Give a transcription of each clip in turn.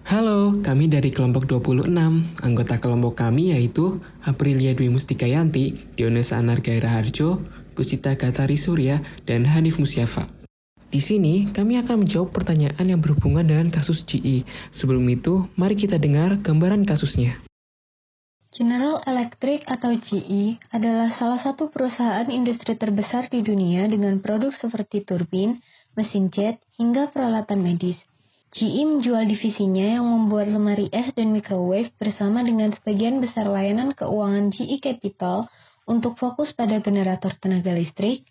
Halo, kami dari kelompok 26. Anggota kelompok kami yaitu Aprilia Dwi Mustikayanti, Diones Anargaira Harjo, Kusita Gatari Surya, dan Hanif Musyafa. Di sini, kami akan menjawab pertanyaan yang berhubungan dengan kasus GE. Sebelum itu, mari kita dengar gambaran kasusnya. General Electric atau GE adalah salah satu perusahaan industri terbesar di dunia dengan produk seperti turbin, mesin jet, hingga peralatan medis. GE menjual divisinya yang membuat lemari es dan microwave bersama dengan sebagian besar layanan keuangan GE Capital untuk fokus pada generator tenaga listrik,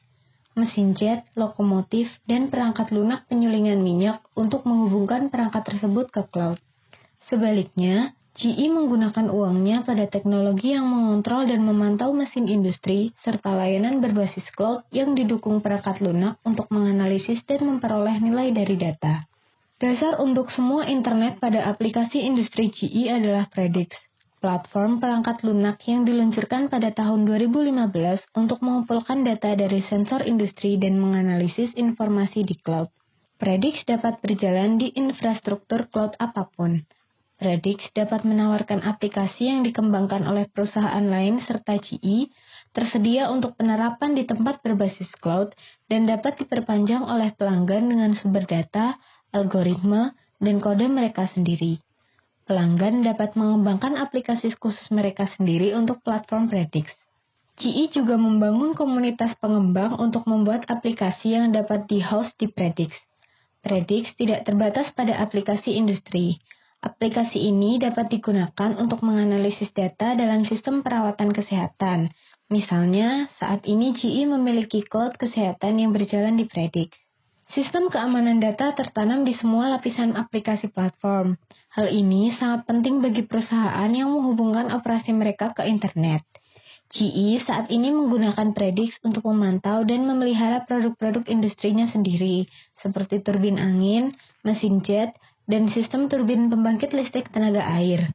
mesin jet, lokomotif, dan perangkat lunak penyulingan minyak untuk menghubungkan perangkat tersebut ke cloud. Sebaliknya, GE menggunakan uangnya pada teknologi yang mengontrol dan memantau mesin industri, serta layanan berbasis cloud yang didukung perangkat lunak untuk menganalisis dan memperoleh nilai dari data. Dasar untuk semua internet pada aplikasi industri GE adalah Predix, platform perangkat lunak yang diluncurkan pada tahun 2015 untuk mengumpulkan data dari sensor industri dan menganalisis informasi di cloud. Predix dapat berjalan di infrastruktur cloud apapun. Predix dapat menawarkan aplikasi yang dikembangkan oleh perusahaan lain serta GE, tersedia untuk penerapan di tempat berbasis cloud, dan dapat diperpanjang oleh pelanggan dengan sumber data, algoritma, dan kode mereka sendiri. Pelanggan dapat mengembangkan aplikasi khusus mereka sendiri untuk platform Predix. GE juga membangun komunitas pengembang untuk membuat aplikasi yang dapat di-host di Predix. Predix tidak terbatas pada aplikasi industri. Aplikasi ini dapat digunakan untuk menganalisis data dalam sistem perawatan kesehatan. Misalnya, saat ini GE memiliki cloud kesehatan yang berjalan di Predix. Sistem keamanan data tertanam di semua lapisan aplikasi platform. Hal ini sangat penting bagi perusahaan yang menghubungkan operasi mereka ke internet. GE saat ini menggunakan Predix untuk memantau dan memelihara produk-produk industrinya sendiri, seperti turbin angin, mesin jet, dan sistem turbin pembangkit listrik tenaga air.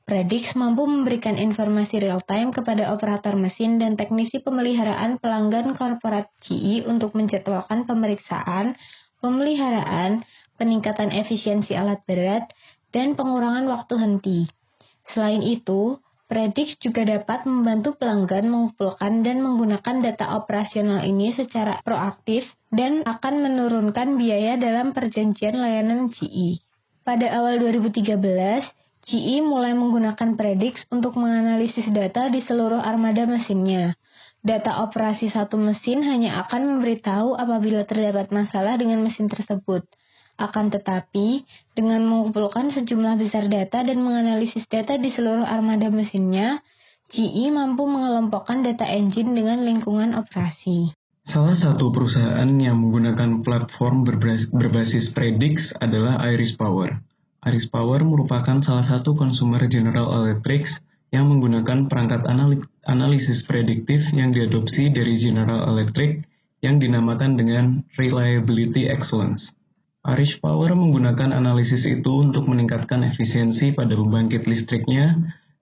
Predix mampu memberikan informasi real-time kepada operator mesin dan teknisi pemeliharaan pelanggan korporat GE untuk menjadwalkan pemeriksaan, pemeliharaan, peningkatan efisiensi alat berat, dan pengurangan waktu henti. Selain itu, Predix juga dapat membantu pelanggan mengumpulkan dan menggunakan data operasional ini secara proaktif dan akan menurunkan biaya dalam perjanjian layanan GE. Pada awal 2013, GE mulai menggunakan Predix untuk menganalisis data di seluruh armada mesinnya. Data operasi satu mesin hanya akan memberitahu apabila terdapat masalah dengan mesin tersebut. Akan tetapi, dengan mengumpulkan sejumlah besar data dan menganalisis data di seluruh armada mesinnya, GE mampu mengelompokkan data engine dengan lingkungan operasi. Salah satu perusahaan yang menggunakan platform berbasis Predix adalah Iris Power. Iris Power merupakan salah satu konsumer General Electric yang menggunakan perangkat analisis prediktif yang diadopsi dari General Electric yang dinamakan dengan Reliability Excellence. Iris Power menggunakan analisis itu untuk meningkatkan efisiensi pada pembangkit listriknya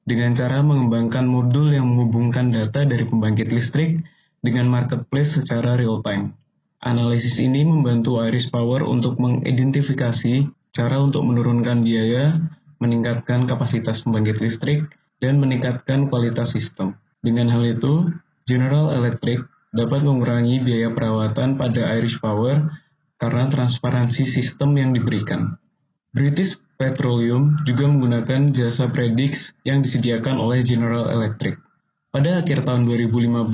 dengan cara mengembangkan modul yang menghubungkan data dari pembangkit listrik dengan marketplace secara real-time. Analisis ini membantu Iris Power untuk mengidentifikasi cara untuk menurunkan biaya, meningkatkan kapasitas pembangkit listrik, dan meningkatkan kualitas sistem. Dengan hal itu, General Electric dapat mengurangi biaya perawatan pada Iris Power karena transparansi sistem yang diberikan. British Petroleum juga menggunakan jasa Predix yang disediakan oleh General Electric. Pada akhir tahun 2015,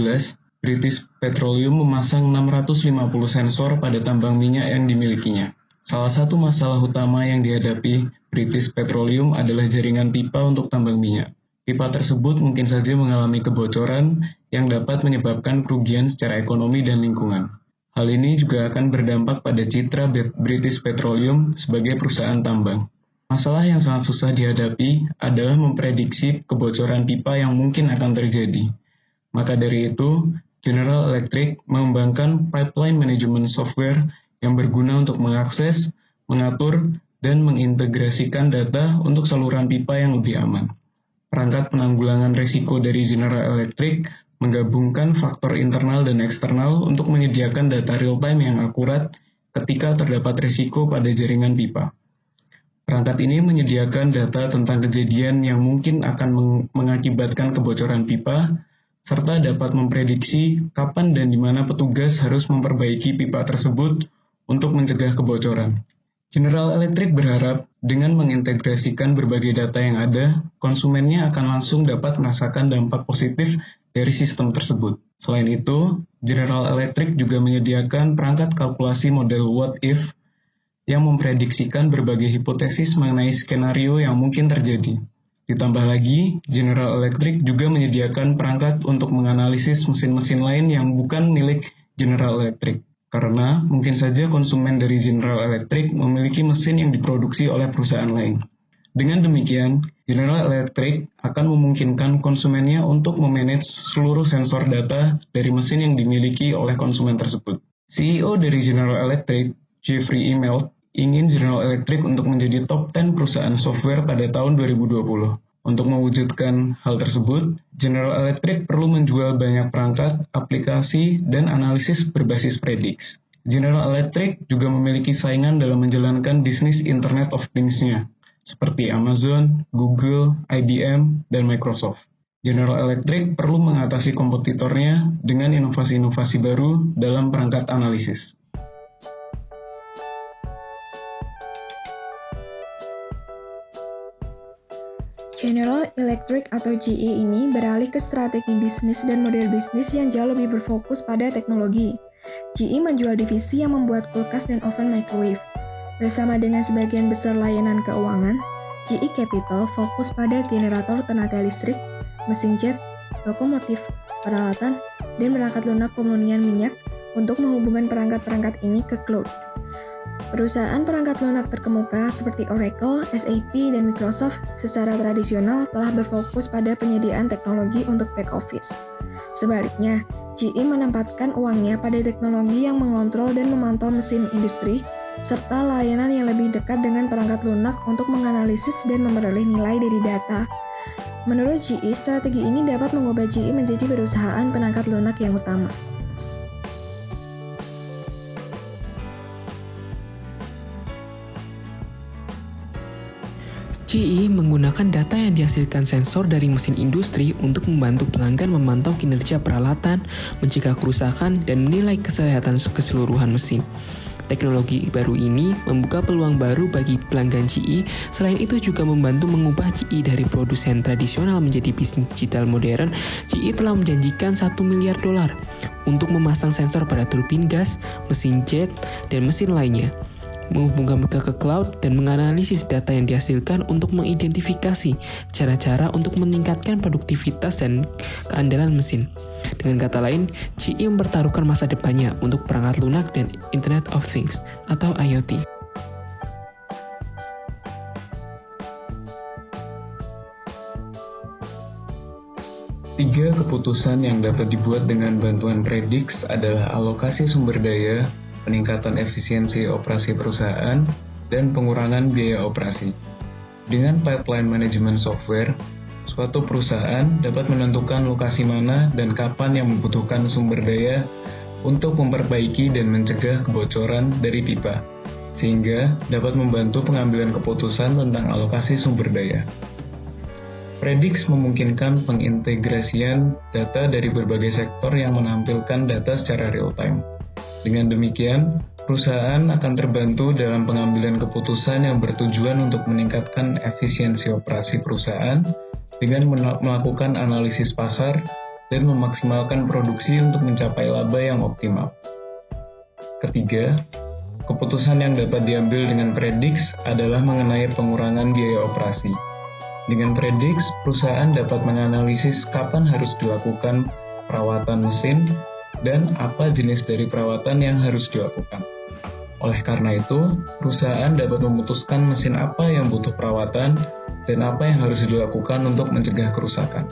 British Petroleum memasang 650 sensor pada tambang minyak yang dimilikinya. Salah satu masalah utama yang dihadapi British Petroleum adalah jaringan pipa untuk tambang minyak. Pipa tersebut mungkin saja mengalami kebocoran yang dapat menyebabkan kerugian secara ekonomi dan lingkungan. Hal ini juga akan berdampak pada citra British Petroleum sebagai perusahaan tambang. Masalah yang sangat susah dihadapi adalah memprediksi kebocoran pipa yang mungkin akan terjadi. Maka dari itu, General Electric mengembangkan pipeline management software yang berguna untuk mengakses, mengatur, dan mengintegrasikan data untuk saluran pipa yang lebih aman. Perangkat penanggulangan risiko dari General Electric menggabungkan faktor internal dan eksternal untuk menyediakan data real-time yang akurat ketika terdapat risiko pada jaringan pipa. Perangkat ini menyediakan data tentang kejadian yang mungkin akan mengakibatkan kebocoran pipa, serta dapat memprediksi kapan dan di mana petugas harus memperbaiki pipa tersebut untuk mencegah kebocoran. General Electric berharap dengan mengintegrasikan berbagai data yang ada, konsumennya akan langsung dapat merasakan dampak positif dari sistem tersebut. Selain itu, General Electric juga menyediakan perangkat kalkulasi model What If yang memprediksikan berbagai hipotesis mengenai skenario yang mungkin terjadi. Ditambah lagi, General Electric juga menyediakan perangkat untuk menganalisis mesin-mesin lain yang bukan milik General Electric. Karena mungkin saja konsumen dari General Electric memiliki mesin yang diproduksi oleh perusahaan lain. Dengan demikian, General Electric akan memungkinkan konsumennya untuk memanage seluruh sensor data dari mesin yang dimiliki oleh konsumen tersebut. CEO dari General Electric, Jeffrey Immelt, ingin General Electric untuk menjadi top 10 perusahaan software pada tahun 2020. Untuk mewujudkan hal tersebut, General Electric perlu menjual banyak perangkat, aplikasi, dan analisis berbasis Predix. General Electric juga memiliki saingan dalam menjalankan bisnis Internet of Things-nya, seperti Amazon, Google, IBM, dan Microsoft. General Electric perlu mengatasi kompetitornya dengan inovasi-inovasi baru dalam perangkat analisis. General Electric atau GE ini beralih ke strategi bisnis dan model bisnis yang jauh lebih berfokus pada teknologi. GE menjual divisi yang membuat kulkas dan oven microwave. Bersama dengan sebagian besar layanan keuangan, GE Capital fokus pada generator tenaga listrik, mesin jet, lokomotif, peralatan, dan perangkat lunak pemurnian minyak untuk menghubungkan perangkat-perangkat ini ke cloud. Perusahaan perangkat lunak terkemuka seperti Oracle, SAP, dan Microsoft secara tradisional telah berfokus pada penyediaan teknologi untuk back office. Sebaliknya, GE menempatkan uangnya pada teknologi yang mengontrol dan memantau mesin industri, serta layanan yang lebih dekat dengan perangkat lunak untuk menganalisis dan memperoleh nilai dari data. Menurut GE, strategi ini dapat mengubah GE menjadi perusahaan perangkat lunak yang utama. GE menggunakan data yang dihasilkan sensor dari mesin industri untuk membantu pelanggan memantau kinerja peralatan, mencegah kerusakan, dan menilai kesehatan keseluruhan mesin. Teknologi baru ini membuka peluang baru bagi pelanggan GE, selain itu juga membantu mengubah GE dari produsen tradisional menjadi bisnis digital modern. GE telah menjanjikan $1 miliar untuk memasang sensor pada turbin gas, mesin jet, dan mesin lainnya, menghubungkan mereka ke cloud dan menganalisis data yang dihasilkan untuk mengidentifikasi cara-cara untuk meningkatkan produktivitas dan keandalan mesin. Dengan kata lain, GE mempertaruhkan masa depannya untuk perangkat lunak dan Internet of Things atau IoT. Tiga keputusan yang dapat dibuat dengan bantuan Predix adalah alokasi sumber daya, peningkatan efisiensi operasi perusahaan, dan pengurangan biaya operasi. Dengan pipeline management software, suatu perusahaan dapat menentukan lokasi mana dan kapan yang membutuhkan sumber daya untuk memperbaiki dan mencegah kebocoran dari pipa, sehingga dapat membantu pengambilan keputusan tentang alokasi sumber daya. Predix memungkinkan pengintegrasian data dari berbagai sektor yang menampilkan data secara real-time. Dengan demikian, perusahaan akan terbantu dalam pengambilan keputusan yang bertujuan untuk meningkatkan efisiensi operasi perusahaan dengan melakukan analisis pasar dan memaksimalkan produksi untuk mencapai laba yang optimal. Ketiga, keputusan yang dapat diambil dengan Predix adalah mengenai pengurangan biaya operasi. Dengan Predix, perusahaan dapat menganalisis kapan harus dilakukan perawatan mesin dan apa jenis dari perawatan yang harus dilakukan. Oleh karena itu, perusahaan dapat memutuskan mesin apa yang butuh perawatan dan apa yang harus dilakukan untuk mencegah kerusakan.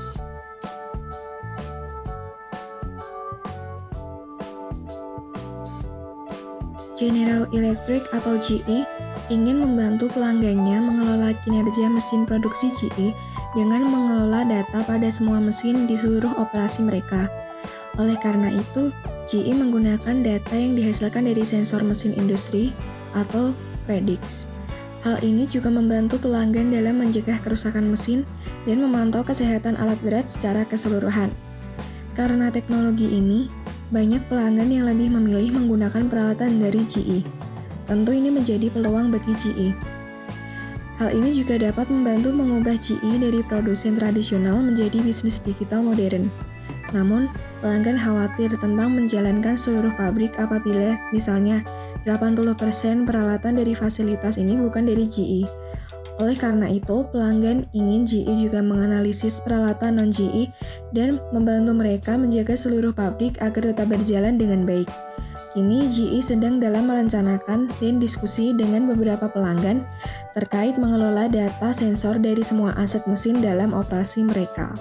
General Electric atau GE ingin membantu pelanggannya mengelola kinerja mesin produksi GE dengan mengelola data pada semua mesin di seluruh operasi mereka. Oleh karena itu, GE menggunakan data yang dihasilkan dari sensor mesin industri atau Predix. Hal ini juga membantu pelanggan dalam mencegah kerusakan mesin dan memantau kesehatan alat berat secara keseluruhan. Karena teknologi ini, banyak pelanggan yang lebih memilih menggunakan peralatan dari GE. Tentu ini menjadi peluang bagi GE. Hal ini juga dapat membantu mengubah GE dari produsen tradisional menjadi bisnis digital modern. Namun, pelanggan khawatir tentang menjalankan seluruh pabrik apabila misalnya 80% peralatan dari fasilitas ini bukan dari GE. Oleh karena itu, pelanggan ingin GE juga menganalisis peralatan non-GE dan membantu mereka menjaga seluruh pabrik agar tetap berjalan dengan baik. Kini GE sedang dalam merencanakan dan diskusi dengan beberapa pelanggan terkait mengelola data sensor dari semua aset mesin dalam operasi mereka.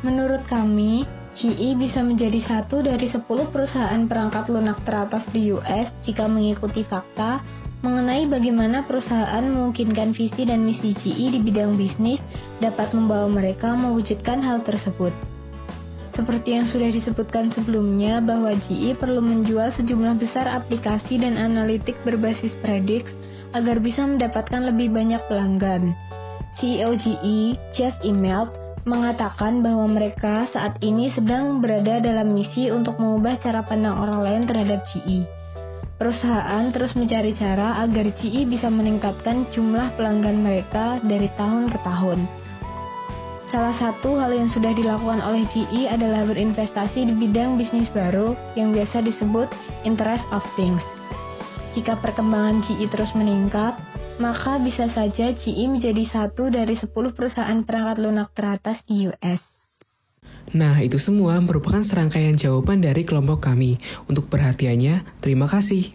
Menurut kami, GE bisa menjadi satu dari 10 perusahaan perangkat lunak teratas di US jika mengikuti fakta mengenai bagaimana perusahaan memungkinkan visi dan misi GE di bidang bisnis dapat membawa mereka mewujudkan hal tersebut. Seperti yang sudah disebutkan sebelumnya bahwa GE perlu menjual sejumlah besar aplikasi dan analitik berbasis Predix agar bisa mendapatkan lebih banyak pelanggan. CEO GE, Jeff Immelt, mengatakan bahwa mereka saat ini sedang berada dalam misi untuk mengubah cara pandang orang lain terhadap GE. Perusahaan terus mencari cara agar GE bisa meningkatkan jumlah pelanggan mereka dari tahun ke tahun. Salah satu hal yang sudah dilakukan oleh GE adalah berinvestasi di bidang bisnis baru yang biasa disebut Internet of Things. Jika perkembangan GE terus meningkat, maka bisa saja GE menjadi satu dari 10 perusahaan perangkat lunak teratas di US. Nah, itu semua merupakan serangkaian jawaban dari kelompok kami. Untuk perhatiannya, terima kasih.